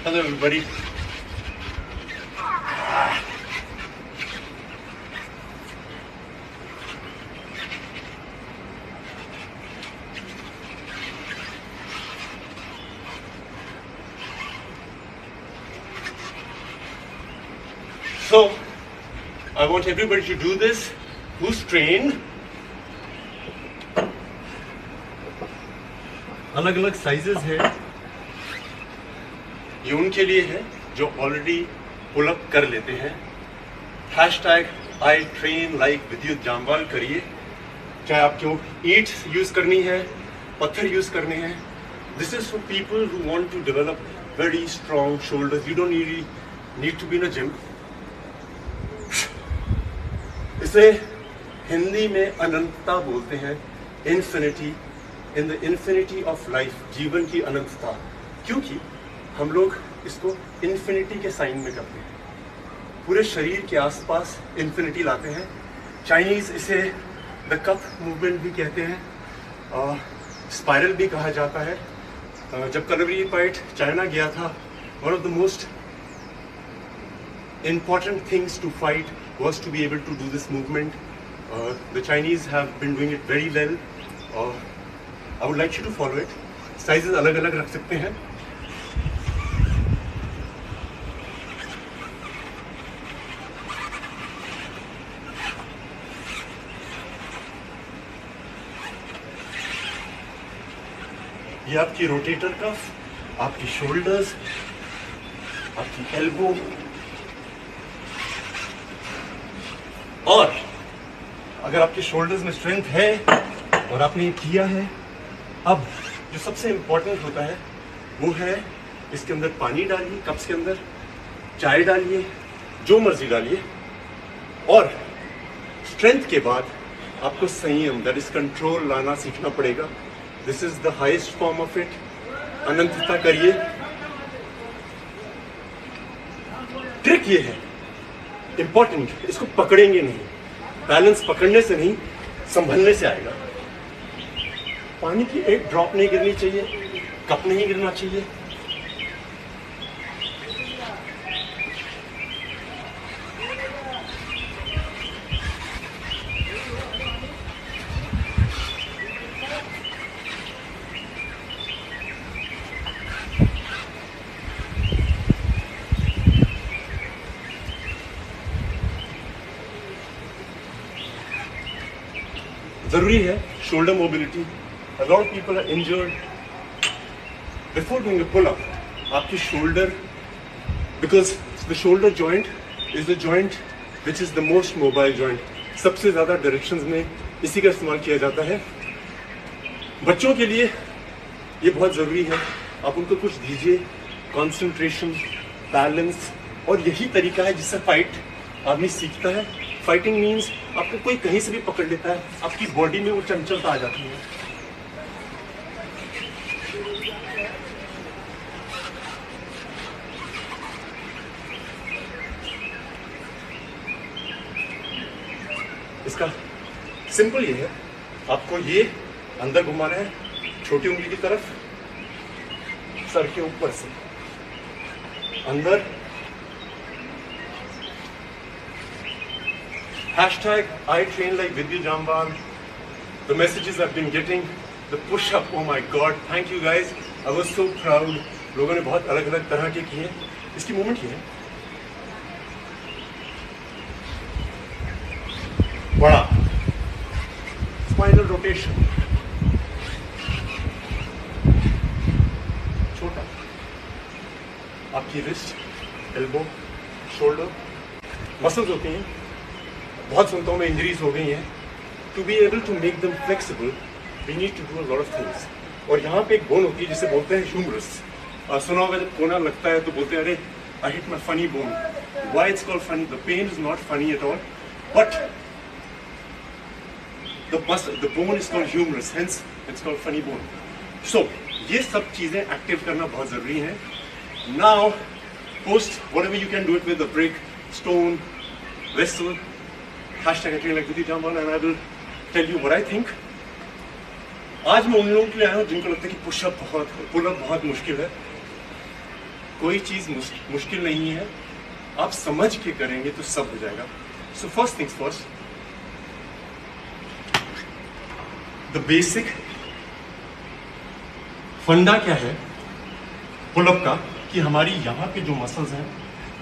Hello everybody. So, I want everybody to do this who's trained. अलग अलग sizes है, ये उनके लिए है जो ऑलरेडी पुल अप कर लेते हैं। हैशटैग आई ट्रेन लाइक विद्युत जामवाल करिए, चाहे आपको ईंट्स यूज करनी है, पत्थर यूज करने हैं। This is for people who want to develop very strong shoulders. You don't need to be in a gym. इसे हिंदी में अनंतता बोलते हैं, infinity, in the infinity of life, जीवन की अनंतता। क्योंकि हम लोग इसको इन्फिनिटी के साइन में करते हैं, पूरे शरीर के आसपास इन्फिनिटी लाते हैं। चाइनीज इसे द कप मूवमेंट भी कहते हैं, स्पाइरल भी कहा जाता है। जब कलवरी पाइट चाइना गया था, one of the most important things to fight was to be able to do this movement. The Chinese have been doing it very well. I would like you to follow it. Sizes अलग अलग रख सकते हैं। ये आपकी rotator cuff, आपकी shoulders, आपकी elbow, और अगर आपके शोल्डर्स में स्ट्रेंथ है और आपने ये किया है, अब जो सबसे इंपॉर्टेंट होता है वो है इसके अंदर पानी डालिए, कप्स के अंदर चाय डालिए, जो मर्जी डालिए, और स्ट्रेंथ के बाद आपको संयम, दैट इज कंट्रोल, लाना सीखना पड़ेगा। This is the highest form of it. अनंतता करिए। ट्रिक ये है इंपॉर्टेंट, इसको पकड़ेंगे नहीं, बैलेंस पकड़ने से नहीं, संभलने से आएगा। पानी की एक ड्रॉप नहीं गिरनी चाहिए, कप नहीं गिरना चाहिए। जरूरी है shoulder mobility. A lot of people are injured before doing a pull-up. आपकी shoulder, because the shoulder joint is the joint which is the most mobile joint. सबसे ज़्यादा डायरेक्शंस में इसी का इस्तेमाल किया जाता है। बच्चों के लिए ये बहुत ज़रूरी है। आप उनको कुछ दीजिए, कंसंट्रेशन, बैलेंस, और यही तरीका है जिससे फाइट आदमी सीखता है। फाइटिंग मीन्स आपको कोई कहीं से भी पकड़ लेता है, आपकी बॉडी में वो चंचलता आ जाती है। इसका सिंपल ये है, आपको ये अंदर घुमाना है, छोटी उंगली की तरफ, सर के ऊपर से अंदर। Hashtag I train like Vidya Jamwal. The messages I've been getting, the push-up, oh my God, thank you guys. I was so proud. लोगों ने बहुत अलग अलग तरह के किए। इसकी मूवमेंट ये है, बड़ा स्पाइनल रोटेशन, छोटा, आपकी रिस्ट, एल्बो, शोल्डर, मसल्स होती हैं। बहुत सुनता हूँ मैं, इंजरीज हो गई हैं। To be able to make them flexible we need to do a lot of things. और यहाँ पे एक बोन होती है जिसे बोलते हैं ह्यूमरस। सुना होगा जब कोना लगता है तो बोलते हैं, अरे I hit my funny bone. Why it's called funny? The pain is not funny at all, but the bone is called humerus, hence it's called funny bone. So ये सब चीजें एक्टिव करना बहुत जरूरी है। Now post whatever you can do it with a brick, stone, vessel, hashtag I train like Vidya Jamwal, and I will tell you what I think. आज मैं उन लोगों के लिए आया हूँ जिनको लगता है कि पुशअप पुलअप बहुत मुश्किल है। कोई चीज मुश्किल नहीं है, आप समझ के करेंगे तो सब हो जाएगा। So first things first, the basic फंडा क्या है पुलअप का, कि हमारी यहाँ पे जो मसल्स हैं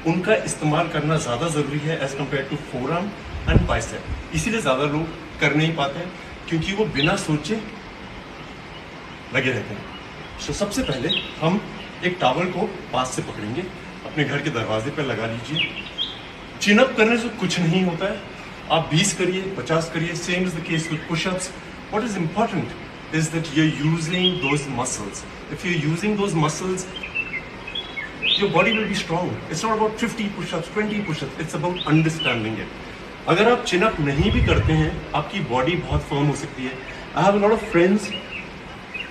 उनका इस्तेमाल करना ज्यादा जरूरी है as compare to forearm and bicep. इसीलिए ज्यादा लोग कर नहीं पाते हैं क्योंकि वो बिना सोचे लगे रहते हैं। सो सबसे पहले हम एक टॉवल को पास से पकड़ेंगे, अपने घर के दरवाजे पर लगा लीजिए। चिन अप करने से कुछ नहीं होता है, आप 20 करिए, 50 करिए, same is the case with pushups. What is important is that you are using those muscles. If you are using those muscles, your body will be strong. It's not about 50 push-ups, 20 push-ups. It's about understanding it. अगर आप chin up नहीं भी करते हैं, आपकी body बहुत firm हो सकती है. I have a lot of friends,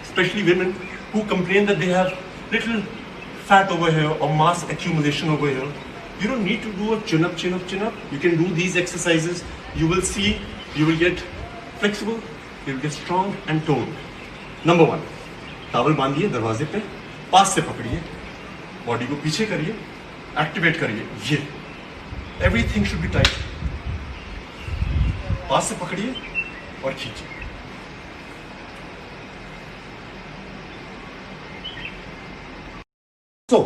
especially women, who complain that they have little fat over here or mass accumulation over here. You don't need to do a chin up, chin up, chin up. You can do these exercises. You will see, you will get flexible, you will get strong and toned. Number 1, towel बांधिए दरवाजे पे, पास से पकड़िए, body को पीछे करिए, activate करिए, ये everything should be tight. पास से पकड़िए और खींचिए। So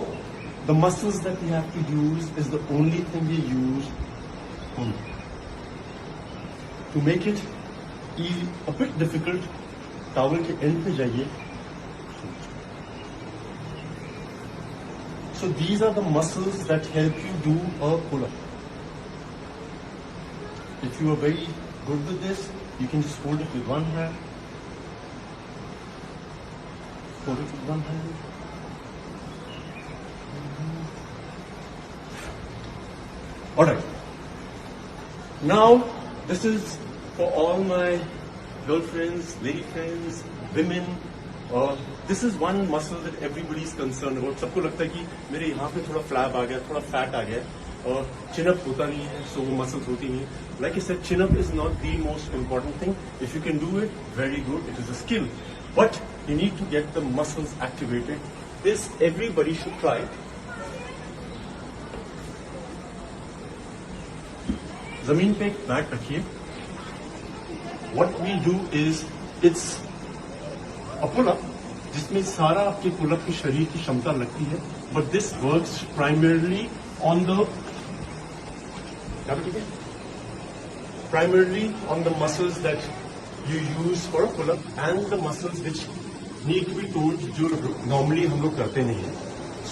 the muscles that we have to use is the only thing we use to make it a bit difficult। Towel के एंड पे जाइए। So these are the muscles that help you do a pull-up. If you are very good with this, you can just hold it with one hand. Hold it with one hand. Alright. Now, this is for all my girlfriends, lady friends, women. This is one muscle that everybody is concerned about. सबको लगता है कि मेरे यहाँ पे थोड़ा flap आ गया, थोड़ा फैट आ गया, और chin up होता नहीं है, so वो muscles होती नहीं है. Like I said, chin up is not the most important thing. If you can do it, very good. It is a skill, but you need to get the muscles activated. This everybody should try it. जमीन पे एक mat रखिए. What we do is it's a pull-up जिसमें सारा आपके pull-up की शरीर की क्षमता लगती है, but this works primarily on the muscles that you use for a pull-up and the muscles which need to be told, जो नॉर्मली हम लोग करते नहीं है.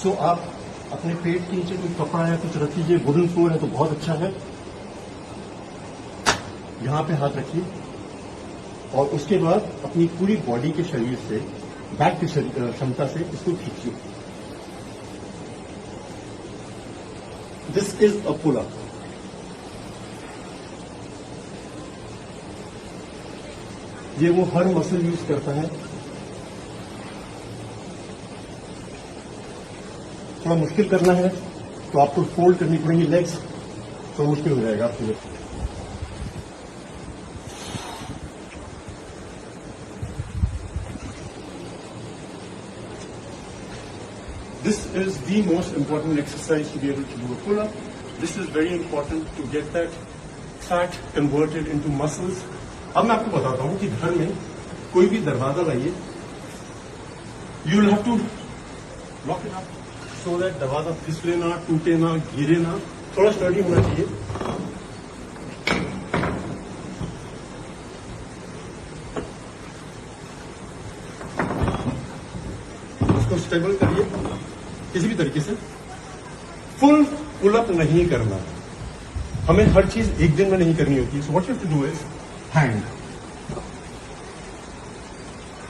सो आप अपने पेट के नीचे कोई कपड़ा या कुछ रख लीजिए. वुडन फ्लोर है तो बहुत अच्छा है. यहाँ पे हाथ रखिए और उसके बाद अपनी पूरी बॉडी के शरीर से, बैक की क्षमता से इसको खींचिए. This is a pull up. ये वो हर मसल यूज करता है. थोड़ा मुश्किल करना है तो आपको फोल्ड करनी पड़ेंगी लेग्स, तो मुश्किल हो जाएगा आपके लिए. This is the most important exercise to be able to do a pull-up. This is very important to get that fat converted into muscles. अब मैं आपको बताता हूँ कि घर में कोई भी दरवाजा लाइए, you will have to lock it up so that दरवाजा फिसले ना, टूटे ना, गिरे ना. थोड़ा स्टडी होना चाहिए. उसको स्टेबल करिए किसी भी तरीके से. फुल पुल-अप नहीं करना. हमें हर चीज एक दिन में नहीं करनी होती. So what you have to do is hand.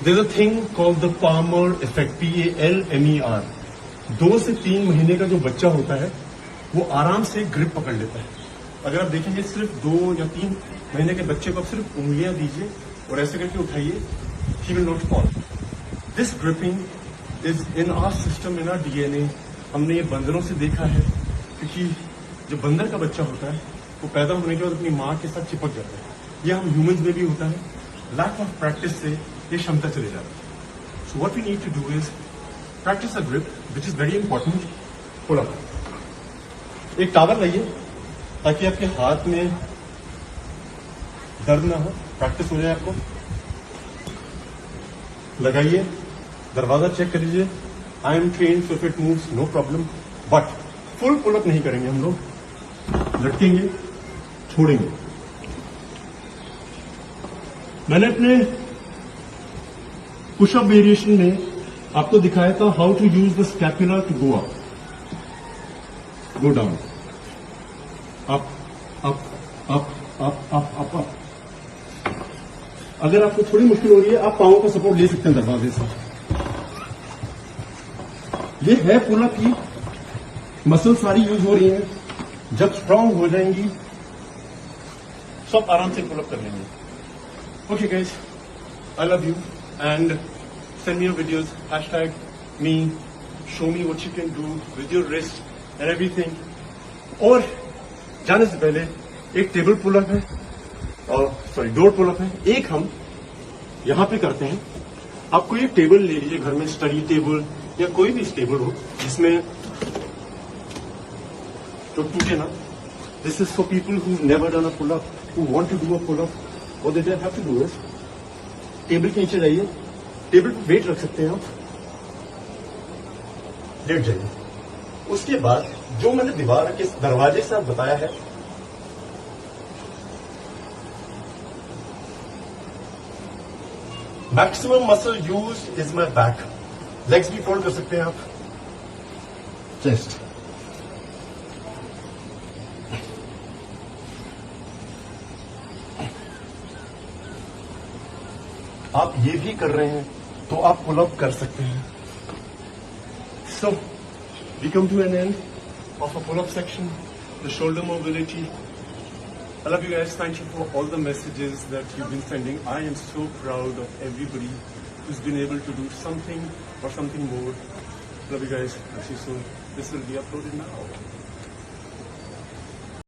There is a thing called the Palmer effect, PALMER. 2 से 3 महीने का जो बच्चा होता है वो आराम से ग्रिप पकड़ लेता है. अगर आप देखेंगे सिर्फ 2 या 3 महीने के बच्चे को आप सिर्फ उंगलियां दीजिए और ऐसे करके उठाइए, he will not fall. This gripping is in our system, in our DNA. हमने ये बंदरों से देखा है, क्योंकि जो बंदर का बच्चा होता है वो पैदा होने के बाद अपनी माँ के साथ चिपक जाता है. ये हम ह्यूमंस में भी होता है. लैक ऑफ प्रैक्टिस से ये क्षमता चली जाती है. So what we need to do is practice a grip, which is very important. Pull up. एक टावल लाइए ताकि आपके हाथ में दर्द ना हो, प्रैक्टिस हो जाए आपको। लगाइए, दरवाजा चेक कर लीजिए। I am train so if it moves no problem, but full pull up नहीं करेंगे हम लोग, लटकेंगे, छोड़ेंगे। मैंने अपने पुशअप वेरिएशन में आपको दिखाया था how to use the scapula to go up, go down, up up up up up up up. अगर आपको थोड़ी मुश्किल हो रही है, आप पांवों का सपोर्ट ले सकते हैं दरवाजे से। ये है पुल अप की मसल सारी यूज हो रही हैं। जब स्ट्रांग हो जाएंगी सब आराम से पुल अप कर लेंगे। Okay guys, I love you and send me your videos, hashtag me, show me what you can do with your wrist and everything. और जाने से पहले एक टेबल पुल अप है और सॉरी डोर पुल अप है, एक हम यहां पे करते हैं। आप कोई टेबल ले लीजिए घर में, स्टडी टेबल या कोई भी टेबल हो जिसमें तो टूटे ना। This is for people who never done a pull up, who want to do a pull up. What they have to do is table के नीचे जाइए, टेबल पे वेट रख सकते हैं आप, लेट जाइए। उसके बाद जो मैंने दीवार के दरवाजे से आप बताया है, maximum muscle use is my back. Legs भी फोल्ड कर सकते हैं आप, चेस्ट, आप ये भी कर रहे हैं तो आप पुल अप कर सकते हैं। So we come to an end of a pull up section, the shoulder mobility. I love you guys. Thank you for all the messages that you've been sending. I am so proud of everybody who's been able to do something or something more. Love you guys. I'll see you soon. This will be uploaded now.